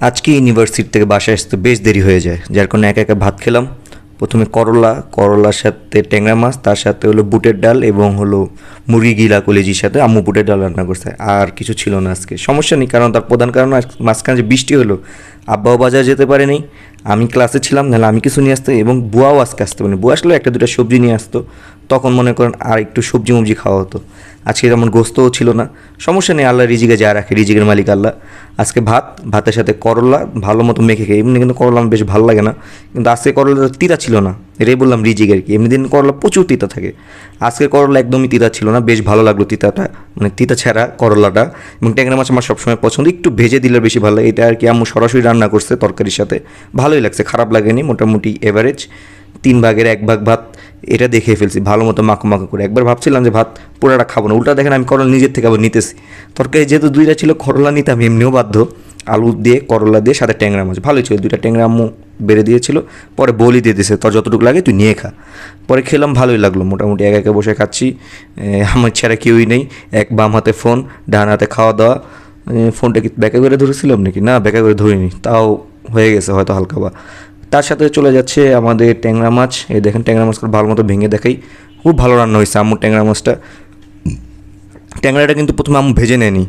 আজকে ইউনিভার্সিটি থেকে বাসায় আসতে বেশ দেরি হয়ে যায়, যার কারণে একা একা ভাত খেলাম। প্রথমে করলার সাথে ট্যাংরা মাছ, তার সাথে হলো বুটের ডাল এবং হলো মুরগি গিলা কলেজির সাথে আম্মু বুটের ডাল রান্না করছে। আর কিছু ছিল না আজকে, সমস্যা নেই, কারণ তার প্রধান কারণ মাঝখানে যে বৃষ্টি হলো, আব্বাও বাজার যেতে পারেনি, আমি ক্লাসে ছিলাম, নাহলে আমি কিছু নিয়ে আসতো এবং বুয়াও আজকে আসতে পারেনি। বুয়া আসলেও একটা দুটো সবজি নিয়ে আসতো, তখন মনে করেন আর একটু সবজি মবজি খাওয়া হতো। আজকে যেমন গোস্তও ছিল না, সমস্যা নেই, আল্লাহ রিজিকে যা রাখে, রিজিকের মালিক আল্লাহ। আজকে ভাতের সাথে করলা ভালো মতো মেখে খেয়ে, এমনি কিন্তু করলা আমার বেশ ভালো লাগে না, কিন্তু আজকে করলাটা তিতা ছিল না, এটাই বললাম রিজিক আর কি। এমনি দিন করলা প্রচুর তিতা থাকে, আজকে করলা একদমই তিতা ছিল না, বেশ ভালো লাগলো তিতাটা, মানে তিতা ছাড়া করলাটা। এবং ট্যাংরা মাছ আমার সবসময় পছন্দ, একটু ভেজে দিলে বেশি ভালো লাগে। এটা আর কি আম্মু সরাসরি রান্না করছে তরকারির সাথে, ভালোই লাগছে, খারাপ লাগেনি, মোটামুটি এভারেজ। 3 ভাগের 1 ভাগ ভাত এটা দেখে ফেলছি ভালো মতো মাখো মাখো করে। একবার ভাবছিলাম যে ভাত পুরোটা খাবো না, উল্টা দেখেন আমি করলা নিজের থেকে আবার নিতেছি। তরকারি যেহেতু দুইটা ছিল, করলা নিতে আমি এমনিও বাধ্য, আলু দিয়ে করলা দিয়ে সাথে ট্যাংরা মাছ ভালোই ছিল। 2টা ট্যাংরা আম্মু বেড়ে দিয়েছিল, পরে বলি দিয়ে দিয়েছে, তোর যতটুকু লাগে তুই নিয়ে খা। পরে খেলাম, ভালোই লাগলো, মোটামুটি একা একা বসে খাচ্ছি। আমার ছাড়া কেউই নেই, এক বাম হাতে ফোন, ডান হাতে খাওয়া দাওয়া। ফোনটা কি ব্যাকা করে ধরেছিলাম নাকি? না, ব্যাকা করে ধরিনি, তাও হয়ে গেছে হয়তো হালকা বা। তার সাথে চলে যাচ্ছে আমাদের ট্যাংরা মাছ। এই দেখেন ট্যাংরা মাছটা ভালো মতো ভেঙে দেখাই, খুব ভালো রান্না হয়েছে আম্মুর ট্যাংরা মাছটা। ট্যাংরাটা কিন্তু প্রথমে আম্মু ভেজে নেয়নি,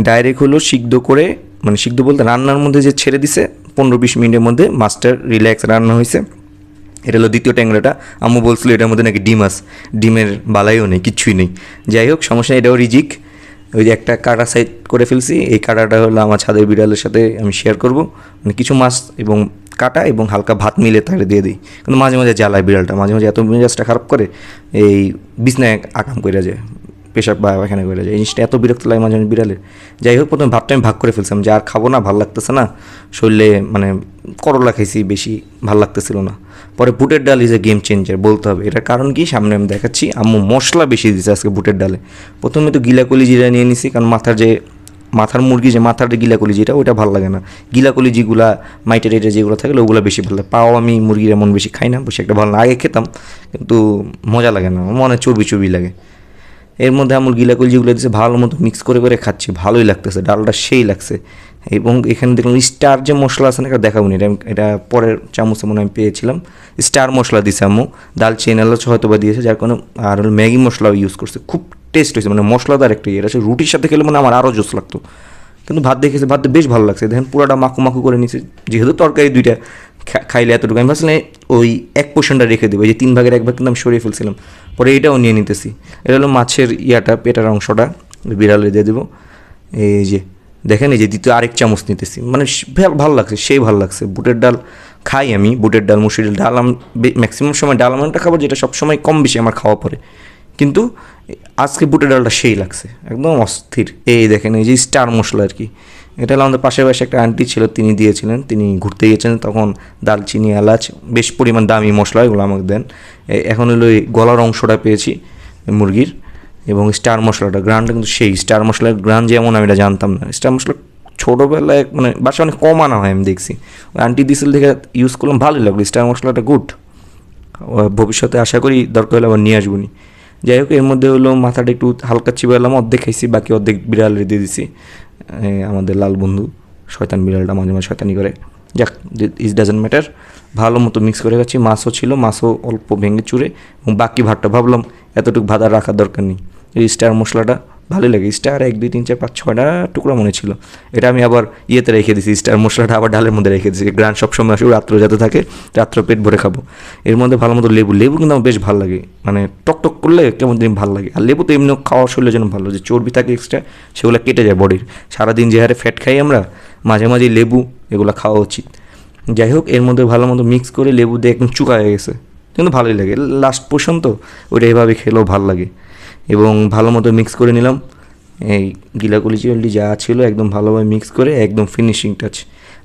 ডাইরেক্ট হলো সিদ্ধ করে, মানে সিদ্ধ বলতে রান্নার মধ্যে যে ছেড়ে দিছে, 15-20 মিনিটের মধ্যে মাছটা রিল্যাক্স রান্না হয়েছে। এটা হলো দ্বিতীয় ট্যাংরাটা। আম্মু বলছিল এটার মধ্যে নাকি ডিম আছে, ডিমের বালাইও নেই, কিচ্ছুই নেই। যাই হোক, সমস্যা, এটাও রিজিক। ওই যে একটা কাটা সাইড করে ফেলছি, এই কাটাটা হলো আমার ছাদের বিড়ালের সাথে আমি শেয়ার করব, মানে কিছু মাছ এবং কাটা এবং হালকা ভাত মিলে তাকে দিয়ে দিই। কিন্তু মাঝে মাঝে জ্বালায় বিড়ালটা, মাঝে মাঝে এত মেজাজটা খারাপ করে, এই বিছনায় আকাম করে যায়, পেশাব বা পায়খানা করে যায়, এই জিনিসটা এত বিরক্ত লাগে মাঝে মাঝে বিড়ালের। যাই হোক, প্রথমে ভাতটা আমি ভাগ করে ফেলছিলাম যে আর খাবো না, ভালো লাগতেছে না শরীরে, মানে করলা খাইছি বেশি, ভালো লাগতেছিল না। পরে বুটের ডাল ইজ এ গেম চেঞ্জার বলতে হবে। এটার কারণ কি সামনে আমি দেখাচ্ছি। আম্মু মশলা বেশি দিয়েছে আজকে বুটের ডালে। প্রথমে তো গিলাকলি জিরা নিয়ে নিছি, কারণ মাথার মুরগি যে মাথার যে গিলাকলি যেটা, ওইটা ভালো লাগে না। গিলাকলি যেগুলা মাইটে টাইটে যেগুলো থাকে ওগুলো বেশি ভালো লাগে। পাও আমি মুরগির এমন বেশি খাই না, বেশি একটা ভালো না, আগে খেতাম কিন্তু মজা লাগে না, মনে চর্বি চর্বি লাগে। এর মধ্যে আমার গিলাকলি যেগুলো দিচ্ছে ভালো মতো মিক্স করে করে খাচ্ছি, ভালোই লাগতেছে, ডালটা সেই লাগছে। এবং এখানে দেখলাম স্টার যে মশলা আছে না, এটা দেখাবো না, এটা পরের চামচে মনে আমি পেয়েছিলাম। স্টার মশলা দিছে আম্মু, দালচিনি এলাচ হয়তো বা দিয়েছে, যার কারণে আর হলো ম্যাগি মশলাও ইউজ করছে, খুব টেস্ট হয়েছে, মানে মশলাদার একটা ইয়ে আছে। রুটির সাথে খেলে মানে আমার আরও জোস লাগতো, কিন্তু ভাত দেখেছে, ভাত বেশ ভালো লাগছে। দেখেন পুরাটা মাখু মাখু করে নিয়েছে, যেহেতু তরকারি দুইটা খাইলে এতটুকু, আমি ভাবছিলাম ওই এক পোর্শনটা রেখে দেবো, এই যে 3 ভাগের 1 ভাগ কিন্তু আমি সরিয়ে ফেলছিলাম, পরে এটাও নিয়ে নিতেছি। এটা হলো মাছের ইয়াটা, পেটার অংশটা বিড়ালে দিয়ে দেবো। এই যে দেখেন, এই যে দ্বিতীয় আরেক চামচ নিতেছি, মানে ভালো লাগছে, সেই ভালো লাগছে। বুটের ডাল খাই আমি, বুটের ডাল, মুসুরির ডাল, আমি ম্যাক্সিমাম সময় ডাল এমনটা খাবার যেটা সবসময় কম বেশি আমার খাওয়া পড়ে, কিন্তু আজকে বুটের ডালটা সেই লাগছে, একদম অস্থির। এই দেখেন, এই যে স্টার মশলা আর কি, এটা হলো আমাদের পাশের পাশে একটা আন্টি ছিল, তিনি দিয়েছিলেন, তিনি ঘুরতে গিয়েছেন, তখন দালচিনি এলাচ বেশ পরিমাণ দামি মশলা, এগুলো আমাকে দেন। এখন হলো এই গলার অংশটা পেয়েছি মুরগির, এবং স্টার মশলাটা গ্রানটা কিন্তু সেই স্টার মশলার গ্রান যেমন আমি এটা জানতাম না। স্টার মশলা ছোটোবেলায় মানে বাসায় অনেক কম আনা হয়, আমি দেখছি ওই আন্টি দিছিল দেখে ইউজ করলাম, ভালোই লাগলো, স্টার মশলাটা গুড। ভবিষ্যতে আশা করি দরকার হলে আবার নিয়ে আসবনি। যাই হোক, এর মধ্যে হলো মাথাটা একটু হালকা চিবাইলাম, অর্ধেক খাইছি, বাকি অর্ধেক বিড়ালে দিয়ে দিছি। আমাদের লাল বন্ধু শয়তান বিড়ালটা মাঝে মাঝে শয়তানি করে, যাক ইট ডাজেন্ট ম্যাটার। ভালো মতো মিক্স করে খাচ্ছি, মাছও ছিল, মাছও অল্প ভেঙে চুরে, এবং বাকি ভাতটা ভাবলাম এতটুকু ভাত আর রাখার দরকার নেই। এই স্টার মশলাটা ভালোই লাগে, স্টার 1 2 3 4 5 6টা টুকরা মনে ছিল, এটা আমি আবার ইয়েতে রেখে দিয়েছি, স্টার মশলাটা আবার ডালের মধ্যে রেখে দিয়েছি, গ্রান সবসময় আসবে, রাত্রে যাতে থাকে, রাত্রে পেট ভরে খাবো। এর মধ্যে ভালো মতো লেবু কিন্তু আমার বেশ ভালো লাগে, মানে টক করলে কেমন দিন ভালো লাগে। আর লেবু তো এমনিও খাওয়া শরীরের জন্য ভালো, যে চর্বি থাকে এক্সট্রা সেগুলো কেটে যায় বডির, সারাদিন যে হারে ফ্যাট খাই আমরা, মাঝে মাঝে লেবু এগুলো খাওয়া উচিত। যাই হোক, এর মধ্যে ভালো মতো মিক্স করে লেবু দিয়ে একদম চুকা হয়ে গেছে, কিন্তু ভালোই লাগে, লাস্ট পোর্শন তো ওইটা এভাবে খেলেও ভালো লাগে। এবং ভালো মতো মিক্স করে নিলাম, এই গিলাকলি চিলি যা ছিল একদম ভালোভাবে মিক্স করে একদম ফিনিশিং টাচ।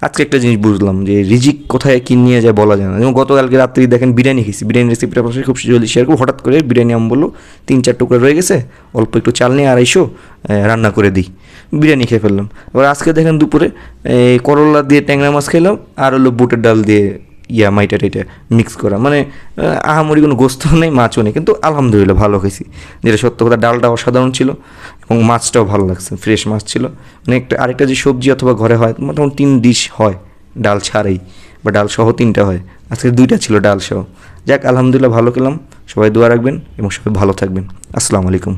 আজকে একটা জিনিস বুঝলাম যে রিজিক কোথায় কি নিয়ে যায় বলা যায় না। যেমন গতকালকে রাত্রি দেখেন বিরিয়ানি খেয়েছি, বিরিয়ানি রেসিপিটা আপনার খুব জলদি শেয়ার করবো। হঠাৎ করে বিরিয়ানি আমি বললো 3-4 টুকরা রয়ে গেছে, অল্প একটু চাল নিয়ে 250 রান্না করে দিই, বিরিয়ানি খেয়ে ফেললাম। এবার আজকে দেখেন দুপুরে করলা দিয়ে ট্যাংরা মাছ খেলাম, আর হলো বুটের ডাল দিয়ে মাইটা টাইটা মিক্স করা, মানে আহামরি কোনো গোস্ত নেই, মাছও নেই, কিন্তু আলহামদুলিল্লাহ ভালো খাইছি, যেটা সত্য কথা। ডালটা অসাধারণ ছিল এবং মাছটাও ভালো লাগছে, ফ্রেশ মাছ ছিল। মানে আরেকটা যে সবজি অথবা ঘরে হয় মোটামুটি 3 ডিশ হয় ডাল ছাড়াই, বা ডাল সহ 3টা হয়, আজকে 2টা ছিল ডাল সহ। যাক আলহামদুলিল্লাহ ভালো খেলাম। সবাই দোয়া রাখবেন এবং সবাই ভালো থাকবেন। আসসালামু আলাইকুম।